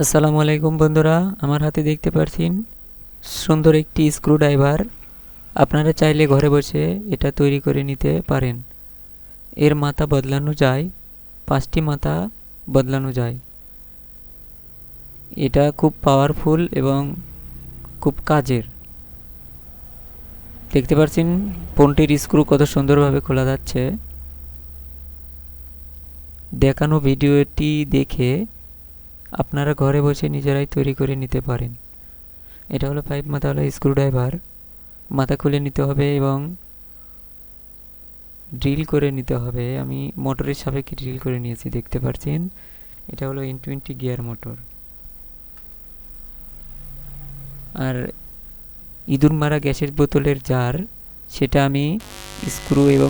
আসসালামু আলাইকুম বন্ধুরা, আমার হাতে দেখতে পাচ্ছেন সুন্দর একটি স্ক্রুড্রাইভার। আপনারা চাইলে ঘরে বসে এটা তৈরি করে নিতে পারেন। এর মাথা বদলানো যায়, 5টি মাথা বদলানো যায়। এটা খুব পাওয়ারফুল এবং খুব কাজের। দেখতে পাচ্ছেন পন্টির স্ক্রু কত সুন্দরভাবে খোলা যাচ্ছে। দেখানো ভিডিওটি দেখে আপনারা ঘরে বসে নিজেরাই তৈরি করে নিতে পারেন। এটা হলো 5 মাথাওয়ালা স্ক্রুড্রাইভার। মাথা খুলে নিতে হবে এবং ড্রিল করে নিতে হবে। আমি মোটরের সাপেক্ষে ড্রিল করে নিয়েছি, দেখতে পাচ্ছেন। এটা হলো N20 গিয়ার মোটর। আর ইঁদুর মারা গ্যাসের বোতলের জার, সেটা আমি স্ক্রু এবং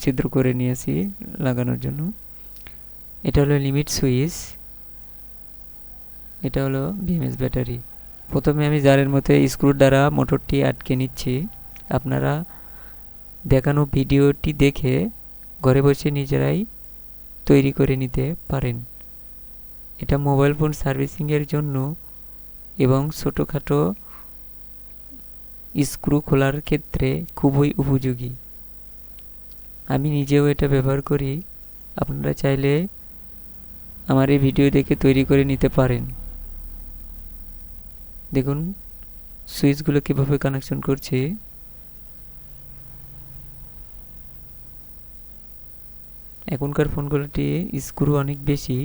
ছিদ্র করে নিয়েছি লাগানোর জন্য। এটা হলো লিমিট সুইচ। এটা হলো BMS ব্যাটারি। প্রথমে আমি জারের মধ্যে স্ক্রুর দ্বারা মোটরটি আটকে নিচ্ছি। আপনারা দেখানো ভিডিওটি দেখে ঘরে বসে নিজেরাই তৈরি করে নিতে পারেন। এটা মোবাইল ফোন সার্ভিসিংয়ের জন্য এবং ছোটোখাটো স্ক্রু খোলার ক্ষেত্রে খুবই উপযোগী। আমি নিজেও এটা ব্যবহার করি। আপনারা চাইলে আমার এই ভিডিও দেখে তৈরি করে নিতে পারেন। দেখুন সুইচগুলো কীভাবে কানেকশন করছি। এখনকার ফোনগুলোতে স্ক্রু অনেক বেশি,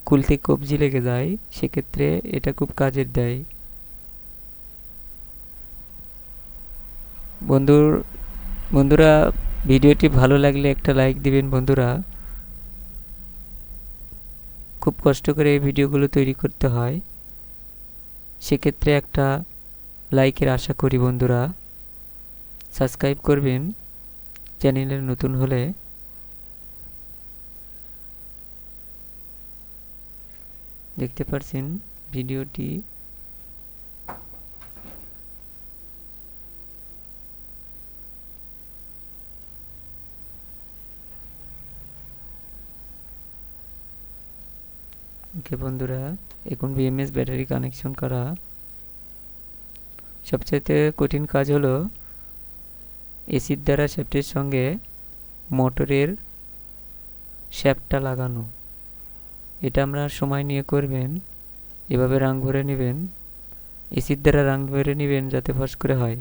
খুলতে কবজি লেগে যায়, সেক্ষেত্রে এটা খুব কাজের দেয়। বন্ধুরা, ভিডিওটি ভালো লাগলে একটা লাইক দিবেন বন্ধুরা। খুব কষ্ট করে এই ভিডিওগুলো তৈরি করতে হয়, সেক্ষেত্রে একটা লাইকের আশা করি বন্ধুরা। সাবস্ক্রাইব করবেন চ্যানেলে নতুন হলে। দেখতে পাচ্ছেন ভিডিওটি। ওকে বন্ধুরা, এখন BMS ব্যাটারি কানেকশন করা। সবচাইতে কঠিন কাজ হলো এসির দ্বারা শ্যাফটের সঙ্গে মোটরের শ্যাফটটা লাগানো। এটা আমরা সময় নিয়ে করবেন। এভাবে রাং ভরে নেবেন, এসির দ্বারা রাং ভরে নেবেন যাতে ফস করে হয়।